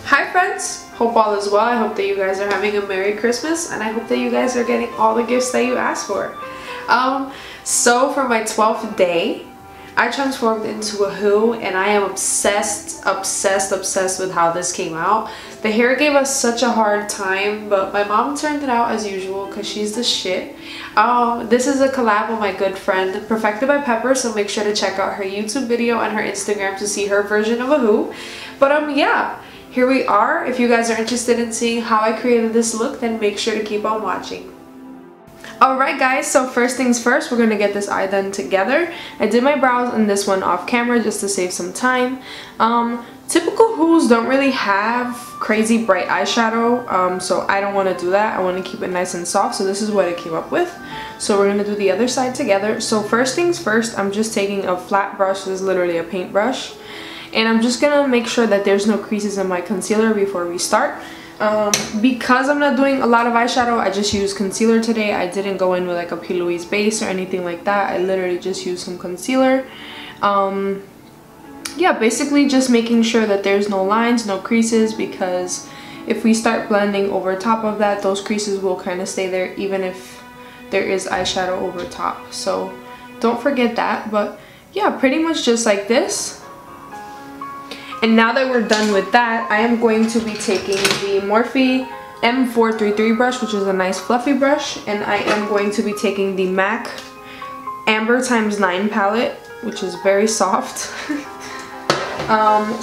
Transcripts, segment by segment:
Hi friends, hope all is well. I hope that you guys are having a Merry Christmas and I hope that you guys are getting all the gifts that you asked for. So for my 12th day, I transformed into a Who and I am obsessed with how this came out. The hair gave us such a hard time, but my mom turned it out as usual because she's the shit. This is a collab with my good friend Perfected by Pepper, so make sure to check out her YouTube video and her Instagram to see her version of a Who. But yeah, here we are. If you guys are interested in seeing how I created this look, then make sure to keep on watching. Alright guys, so first things first, we're going to get this eye done together. I did my brows and this one off camera just to save some time. Typical Who's don't really have crazy bright eyeshadow, so I don't want to do that. I want to keep it nice and soft, so this is what I came up with. So we're going to do the other side together. So first things first, I'm just taking a flat brush. This is literally a paintbrush. And I'm just going to make sure that there's no creases in my concealer before we start. Because I'm not doing a lot of eyeshadow, I just used concealer today. I didn't go in with like a P. Louise base or anything like that. I literally just used some concealer. Yeah, basically just making sure that there's no lines, no creases, because if we start blending over top of that, those creases will kind of stay there even if there is eyeshadow over top. So don't forget that. But yeah, pretty much just like this. And now that we're done with that, I am going to be taking the Morphe M433 brush, which is a nice fluffy brush, and I am going to be taking the MAC Amber x9 palette, which is very soft.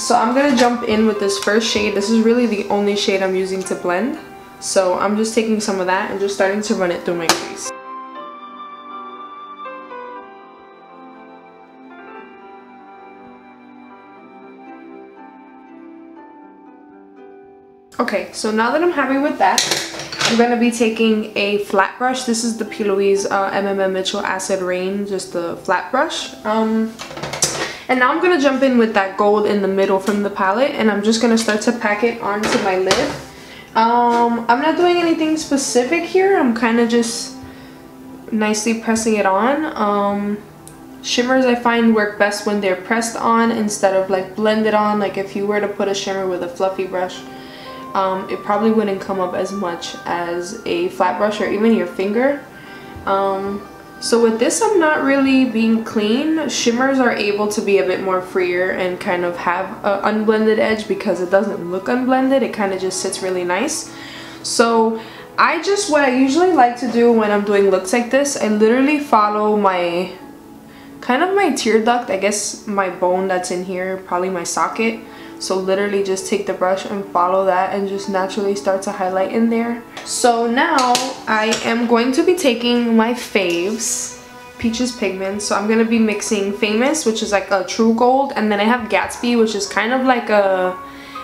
So I'm gonna jump in with this first shade. This is really the only shade I'm using to blend. So I'm just taking some of that and just starting to run it through my crease. Okay, so now that I'm happy with that, I'm going to be taking a flat brush. This is the P. Louise MMM Mitchell Acid Rain, just a flat brush. And now I'm going to jump in with that gold in the middle from the palette, and I'm just going to start to pack it onto my lid. I'm not doing anything specific here. I'm kind of just nicely pressing it on. Shimmers I find work best when they're pressed on instead of like blended on. Like if you were to put a shimmer with a fluffy brush, it probably wouldn't come up as much as a flat brush or even your finger. So with this, I'm not really being clean. Shimmers are able to be a bit more freer and kind of have an unblended edge because it doesn't look unblended. It kind of just sits really nice. So what I usually like to do when I'm doing looks like this, I literally follow my my tear duct, I guess my bone that's in here, probably my socket. So literally just take the brush and follow that and just naturally start to highlight in there. So now I am going to be taking my faves, Peaches Pigment. So I'm going to be mixing Famous, which is like a true gold, and then I have Gatsby, which is kind of like a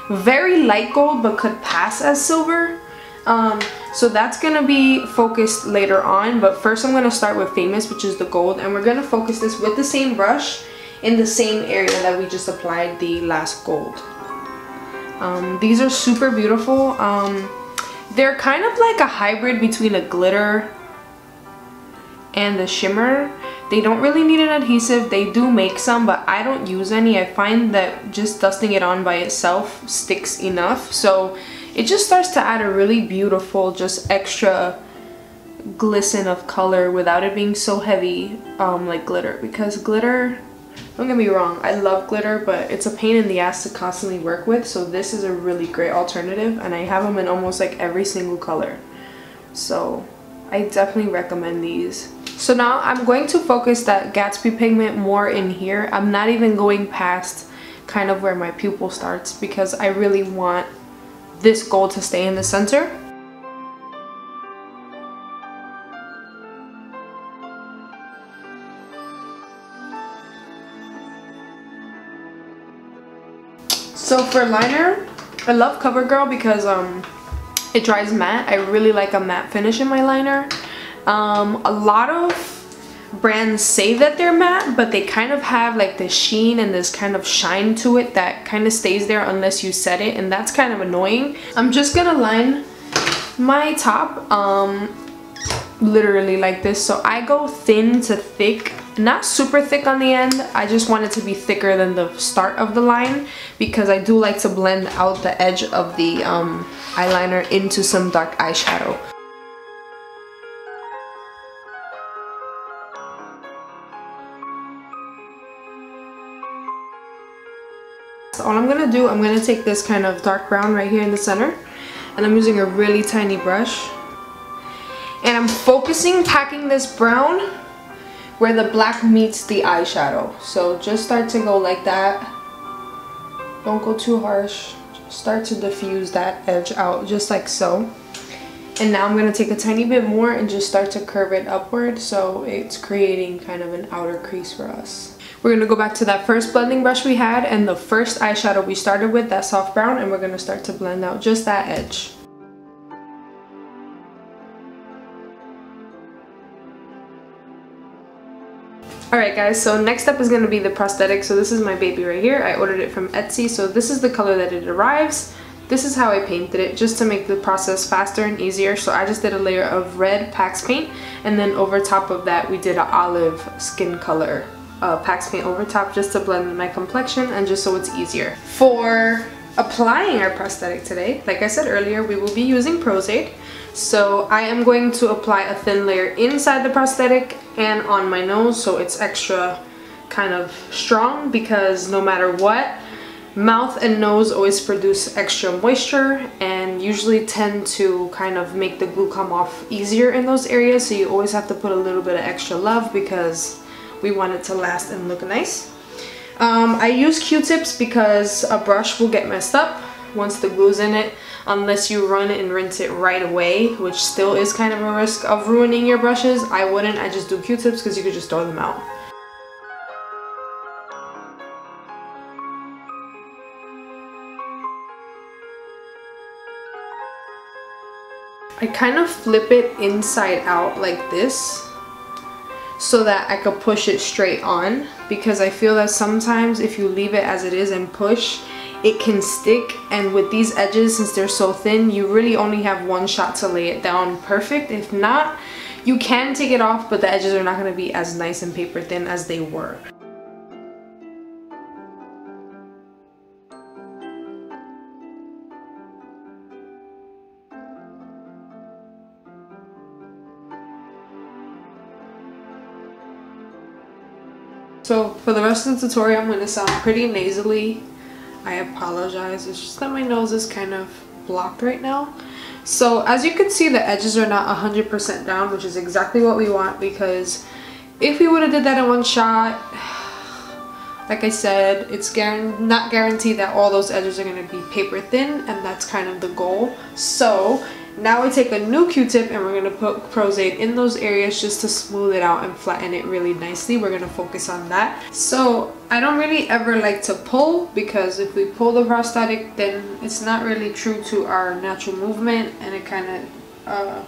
very light gold but could pass as silver. So that's going to be focused later on, but first I'm going to start with Famous, which is the gold, and we're going to focus this with the same brush in the same area that we just applied the last gold. These are super beautiful. They're kind of like a hybrid between a glitter and a shimmer. They don't really need an adhesive. They do make some, but I don't use any. I find that just dusting it on by itself sticks enough. So it just starts to add a really beautiful, just extra glisten of color without it being so heavy like glitter. Because glitter, don't get me wrong, I love glitter, but it's a pain in the ass to constantly work with. So this is a really great alternative, and I have them in almost like every single color. So I definitely recommend these. So now I'm going to focus that Gatsby pigment more in here. I'm not even going past kind of where my pupil starts because I really want this gold to stay in the center. So for liner, I love CoverGirl because it dries matte. I really like a matte finish in my liner. A lot of brands say that they're matte, but they kind of have like this sheen and this kind of shine to it that kind of stays there unless you set it, and that's kind of annoying. I'm just gonna line my top literally like this. So I go thin to thick not super thick on the end. I just want it to be thicker than the start of the line because I do like to blend out the edge of the eyeliner into some dark eyeshadow. So all I'm gonna do, I'm gonna take this kind of dark brown right here in the center, and I'm using a really tiny brush, and I'm packing this brown where the black meets the eyeshadow. So just start to go like that. Don't go too harsh. Just start to diffuse that edge out just like so. And now I'm gonna take a tiny bit more and just start to curve it upward so it's creating kind of an outer crease for us. We're going to go back to that first blending brush we had and the first eyeshadow we started with, that soft brown, and we're going to start to blend out just that edge. Alright guys, so next up is going to be the prosthetic. So this is my baby right here. I ordered it from Etsy, so this is the color that it arrives. This is how I painted it, just to make the process faster and easier. So I just did a layer of red Pax paint, and then over top of that we did an olive skin color Pax paint over top just to blend my complexion and just so it's easier. For applying our prosthetic today, like I said earlier, we will be using Prosthetic. So I am going to apply a thin layer inside the prosthetic and on my nose so it's extra kind of strong, because no matter what, mouth and nose always produce extra moisture and usually tend to kind of make the glue come off easier in those areas, so you always have to put a little bit of extra love because we want it to last and look nice. I use Q-tips because a brush will get messed up once the glue's in it, unless you run and rinse it right away, which still is kind of a risk of ruining your brushes. I wouldn't, I just do Q-tips because you could just throw them out. I kind of flip it inside out like this so that I could push it straight on, because I feel that sometimes if you leave it as it is and push, it can stick, and with these edges, since they're so thin, you really only have one shot to lay it down perfect. If not, you can take it off, but the edges are not going to be as nice and paper thin as they were. So for the rest of the tutorial, I'm going to sound pretty nasally. I apologize, it's just that my nose is kind of blocked right now. So as you can see, the edges are not 100% down, which is exactly what we want, because if we would have did that in one shot, like I said, it's not guaranteed that all those edges are going to be paper thin, and that's kind of the goal. So now we take a new Q-tip and we're going to put Prosthetic in those areas just to smooth it out and flatten it really nicely. We're going to focus on that. So I don't really ever like to pull, because if we pull the prosthetic, then it's not really true to our natural movement, and it kind of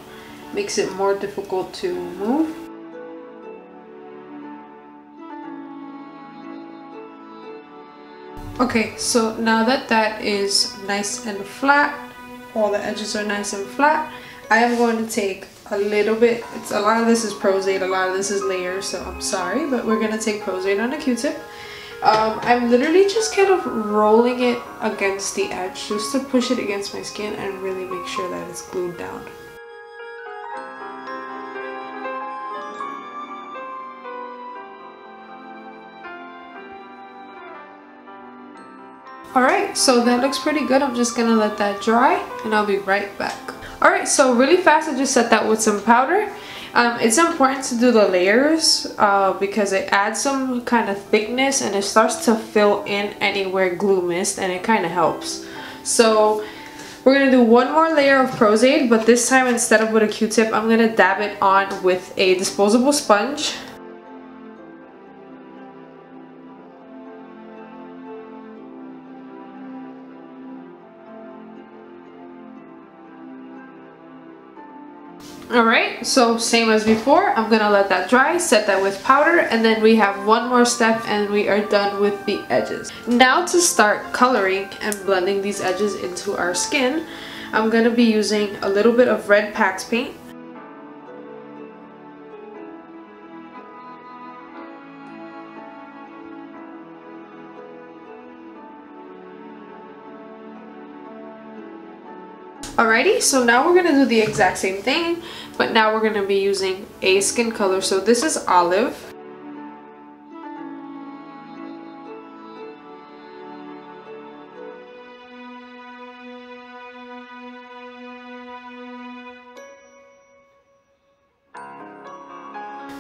makes it more difficult to move. Okay, so now that that is nice and flat, all the edges are nice and flat, I am going to take a little bit, a lot of this is Prosthetic, a lot of this is layers, so I'm sorry, but we're going to take Prosthetic on a Q-tip. I'm literally just kind of rolling it against the edge just to push it against my skin and really make sure that it's glued down. Alright, so that looks pretty good. I'm just gonna let that dry and I'll be right back. Alright, so really fast I just set that with some powder. It's important to do the layers because it adds some kind of thickness and it starts to fill in anywhere glue missed, and it kind of helps. So we're going to do one more layer of Prosthetic, but this time instead of with a Q-tip, I'm going to dab it on with a disposable sponge. Alright, so same as before, I'm gonna let that dry, set that with powder, and then we have one more step and we are done with the edges. Now to start coloring and blending these edges into our skin, I'm gonna be using a little bit of red Pax paint. Alrighty, so now we're gonna do the exact same thing, but now we're gonna be using a skin color. So this is olive.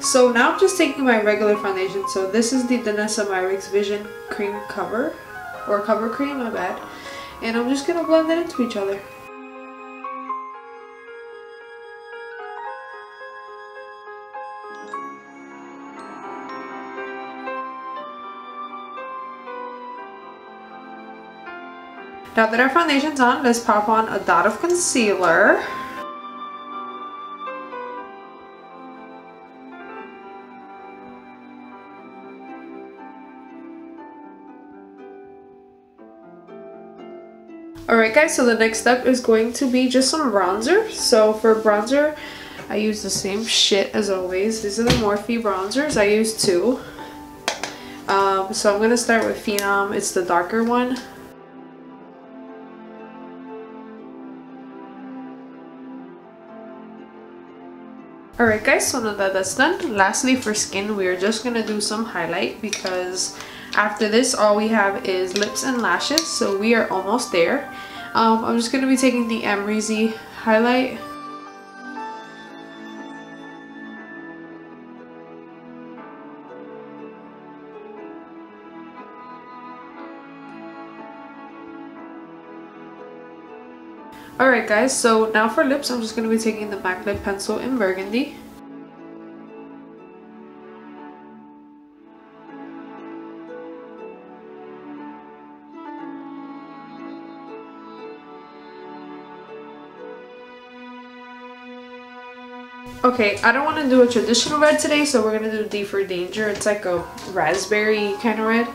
So now I'm just taking my regular foundation. So this is the Danessa Myricks Vision Cream Cover, or Cover Cream, my bad. And I'm just gonna blend it into each other. Now that our foundation's on, let's pop on a dot of concealer. Alright guys, so the next step is going to be just some bronzer. So for bronzer, I use the same shit as always. These are the Morphe bronzers. I use two. So I'm going to start with Phenom. It's the darker one. Alright guys, so now that that's done, lastly for skin, we are just going to do some highlight because after this all we have is lips and lashes, so we are almost there. I'm just going to be taking the Amrezy highlight. Alright guys, so now for lips, I'm just going to be taking the MAC lip pencil in burgundy. Okay, I don't want to do a traditional red today, so we're going to do D for Danger. It's like a raspberry kind of red.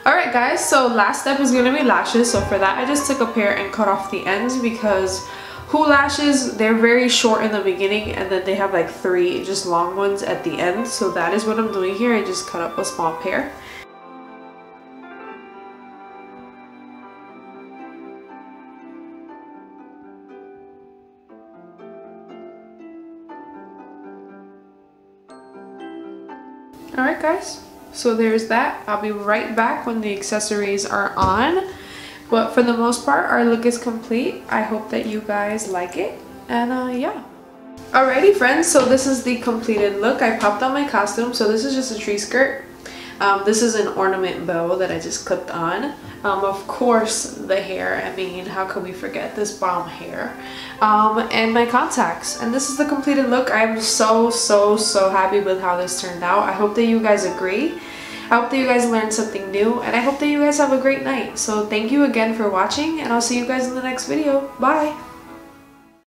Alright guys, so last step is going to be lashes. So for that I just took a pair and cut off the ends because Who lashes, they're very short in the beginning and then they have like 3 just long ones at the end. So that is what I'm doing here. I just cut up a small pair. Alright guys, so there's that. I'll be right back when the accessories are on. But for the most part, our look is complete. I hope that you guys like it. And yeah. Alrighty friends, so this is the completed look. I popped on my costume. So this is just a tree skirt. This is an ornament bow that I just clipped on. Of course, the hair. I mean, how could we forget this bomb hair? And my contacts. And this is the completed look. I'm so happy with how this turned out. I hope that you guys agree. I hope that you guys learned something new. And I hope that you guys have a great night. So thank you again for watching. And I'll see you guys in the next video. Bye!